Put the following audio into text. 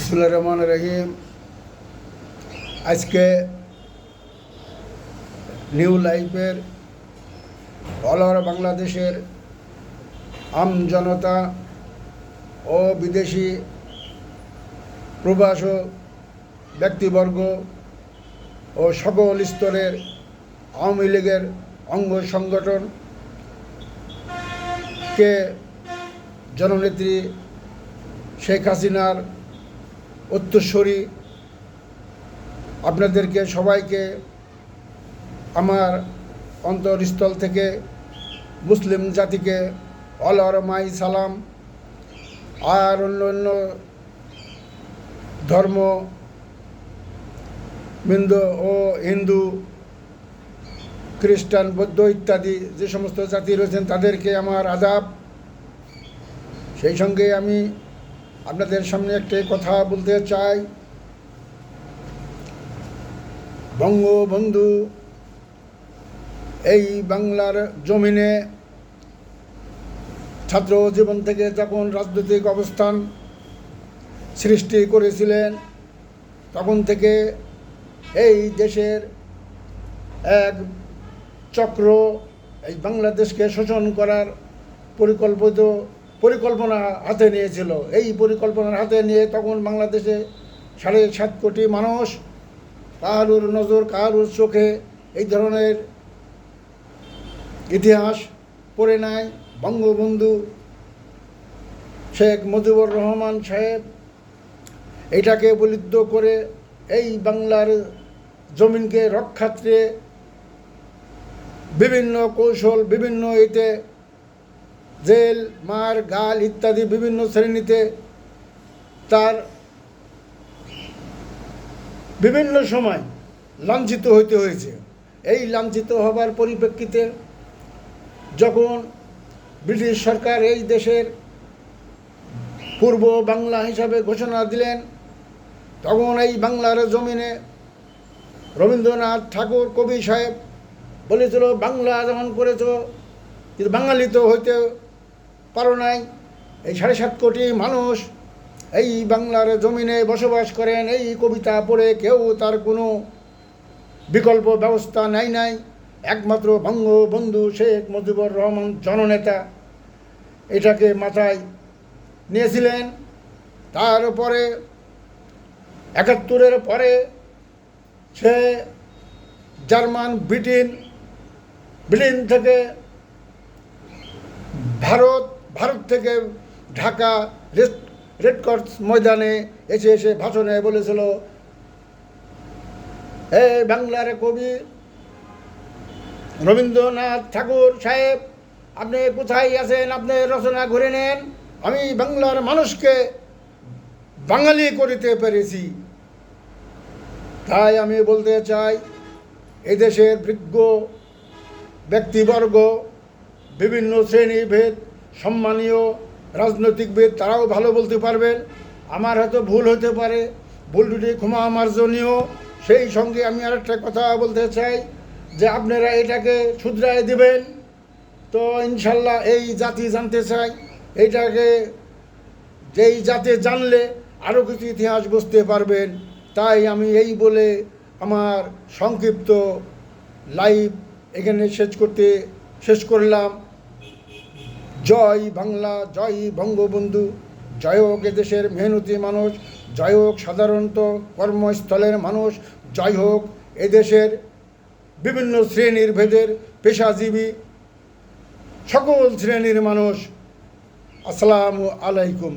বিসমিল্লাহির রহমানির রহিম। আজকে নিউ লাইফের অল ওভার বাংলাদেশের আম জনতা ও বিদেশি প্রবাস ব্যক্তিবর্গ ও সকল স্তরের আওয়ামী লীগের অঙ্গ সংগঠনকে জননেত্রী শেখ হাসিনার উত্তরসূরি আপনাদেরকে সবাইকে আমার অন্তরস্থল থেকে মুসলিম জাতিকে মাই সালাম। আর অন্য ধর্ম ও হিন্দু, খ্রিস্টান, বৌদ্ধ ইত্যাদি যে সমস্ত জাতি রয়েছেন তাদেরকে আমার আদাব। সেই সঙ্গে আমি আপনাদের সামনে একটি কথা বলতে চাই। বঙ্গবন্ধু এই বাংলার জমিনে ছাত্র জীবন থেকে যখন রাজনৈতিক অবস্থান সৃষ্টি করেছিলেন, তখন থেকে এই দেশের এক চক্র এই বাংলাদেশকে শোষণ করার পরিকল্পনা হাতে নিয়েছিল। এই পরিকল্পনার হাতে নিয়ে তখন বাংলাদেশে 7.5 কোটি মানুষ কারুর নজর কারুর চোখে এই ধরনের ইতিহাস পড়ে নেয়। বঙ্গবন্ধু শেখ মুজিবুর রহমান সাহেব এটাকে বলিদ্ধ করে এই বাংলার জমিনকে রক্ষার্থে বিভিন্ন কৌশল, বিভিন্ন এতে জেল, মার, গাল ইত্যাদি বিভিন্ন শ্রেণীতে তার বিভিন্ন সময় লাঞ্ছিত হইতে হয়েছে। এই লাঞ্ছিত হবার পরিপ্রেক্ষিতে যখন ব্রিটিশ সরকার এই দেশের পূর্ব বাংলা হিসাবে ঘোষণা দিলেন, তখন এই বাংলার জমিনে রবীন্দ্রনাথ ঠাকুর কবি সাহেব বলেছিল, বাংলা যেমন করেছ কিন্তু বাঙালি তো হইতে পারো নাই। এই 7.5 কোটি মানুষ এই বাংলার জমিনে বসবাস করেন। এই কবিতা পড়ে কেউ তার কোনো বিকল্প ব্যবস্থা নাই। একমাত্র বঙ্গবন্ধু শেখ মুজিবুর রহমান জননেতা এটাকে মাথায় নিয়েছিলেন। তার উপরে 71-এর পরে সে জার্মান, ব্রিটেন থেকে ভারত থেকে ঢাকা রেডক্রস ময়দানে এসে ভাষণে বলেছিল, এই বাংলার কবি রবীন্দ্রনাথ ঠাকুর সাহেব, আপনি কোথায় আছেন? আপনি রচনা ঘুরে নেন। আমি বাংলার মানুষকে বাঙালি করিতে পেরেছি। তাই আমি বলতে চাই, এদেশের বিজ্ঞ ব্যক্তিবর্গ, বিভিন্ন শ্রেণীভেদ, সম্মানীয় রাজনৈতিকবিদ, তারাও ভালো বলতে পারবেন। আমার হয়তো ভুল হতে পারে, ভুল দুটি ক্ষমা মার্জনীয়। সেই সঙ্গে আমি আরেকটা কথা বলতে চাই যে আপনারা এটাকে শুধরায় দেবেন। তো ইনশাল্লাহ এই জাতি জানতে চাই, এইটাকে যেই জাতি জানলে আরও কিছু ইতিহাস বুঝতে পারবেন। তাই আমি এই বলে আমার সংক্ষিপ্ত লাইভ এখানে শেষ করলাম। জয় বাংলা, জয় বঙ্গবন্ধু, জয় হোক এদেশের মেহনতি মানুষ, জয় হোক সাধারণত কর্মস্থলের মানুষ, জয় হোক এদেশের বিভিন্ন শ্রেণীর ভেদের পেশাজীবী সকল শ্রেণীর মানুষ। আসসালামু আলাইকুম।